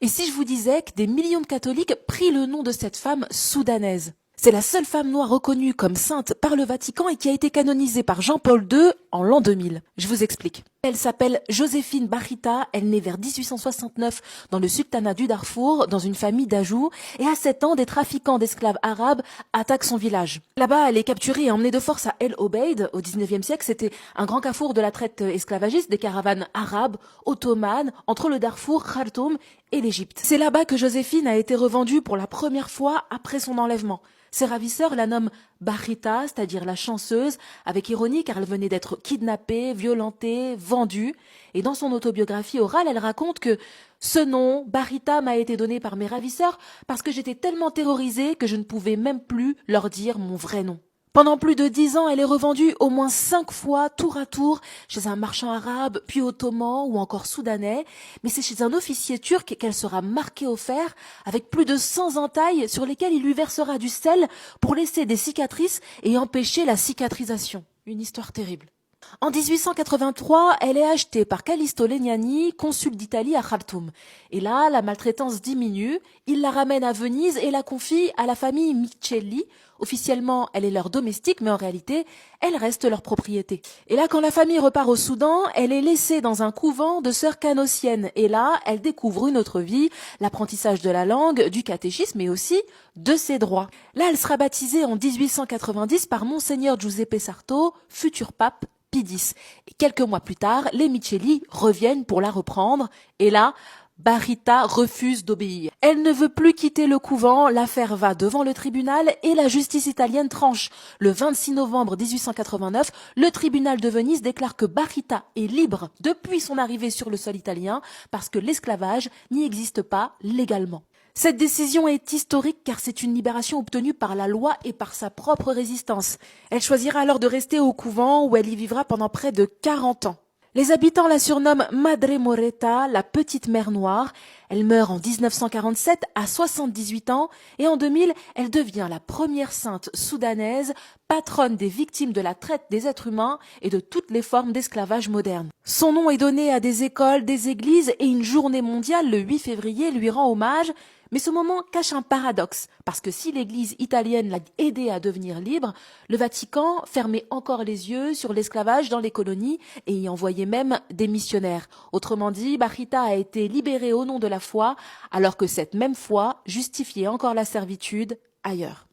Et si je vous disais que des millions de catholiques prient le nom de cette femme soudanaise? C'est la seule femme noire reconnue comme sainte par le Vatican et qui a été canonisée par Jean-Paul II en l'an 2000. Je vous explique. Elle s'appelle Joséphine Barita, elle naît vers 1869 dans le sultanat du Darfour, dans une famille d'Ajou, et à 7 ans, des trafiquants d'esclaves arabes attaquent son village. Là-bas, elle est capturée et emmenée de force à El Obeid, au 19e siècle. C'était un grand carrefour de la traite esclavagiste, des caravanes arabes, ottomanes, entre le Darfour, Khartoum et l'Égypte. C'est là-bas que Joséphine a été revendue pour la première fois après son enlèvement. Ses ravisseurs la nomment Barita, c'est-à-dire la chanceuse, avec ironie car elle venait d'être kidnappée, violentée, vendue. Et dans son autobiographie orale, elle raconte que ce nom, Barita, m'a été donné par mes ravisseurs parce que j'étais tellement terrorisée que je ne pouvais même plus leur dire mon vrai nom. Pendant plus de 10 ans, elle est revendue au moins 5 fois, tour à tour, chez un marchand arabe, puis ottoman ou encore soudanais. Mais c'est chez un officier turc qu'elle sera marquée au fer, avec plus de 100 entailles sur lesquelles il lui versera du sel pour laisser des cicatrices et empêcher la cicatrisation. Une histoire terrible. En 1883, elle est achetée par Callisto Legnani, consul d'Italie à Khartoum. Et là, la maltraitance diminue, il la ramène à Venise et la confie à la famille Micelli. Officiellement, elle est leur domestique, mais en réalité, elle reste leur propriété. Et là, quand la famille repart au Soudan, elle est laissée dans un couvent de sœurs canossiennes. Et là, elle découvre une autre vie, l'apprentissage de la langue, du catéchisme, mais aussi de ses droits. Là, elle sera baptisée en 1890 par Monseigneur Giuseppe Sarto, futur pape Pie X. Et quelques mois plus tard, les Micelli reviennent pour la reprendre. Et là, Barita refuse d'obéir. Elle ne veut plus quitter le couvent, l'affaire va devant le tribunal et la justice italienne tranche. Le 26 novembre 1889, le tribunal de Venise déclare que Barita est libre depuis son arrivée sur le sol italien parce que l'esclavage n'y existe pas légalement. Cette décision est historique car c'est une libération obtenue par la loi et par sa propre résistance. Elle choisira alors de rester au couvent où elle y vivra pendant près de 40 ans. Les habitants la surnomment Madre Moreta, la petite mère noire. Elle meurt en 1947 à 78 ans et en 2000, elle devient la première sainte soudanaise, patronne des victimes de la traite des êtres humains et de toutes les formes d'esclavage moderne. Son nom est donné à des écoles, des églises et une journée mondiale le 8 février lui rend hommage. Mais ce moment cache un paradoxe, parce que si l'Église italienne l'a aidé à devenir libre, le Vatican fermait encore les yeux sur l'esclavage dans les colonies et y envoyait même des missionnaires. Autrement dit, Barita a été libérée au nom de la foi, alors que cette même foi justifiait encore la servitude ailleurs.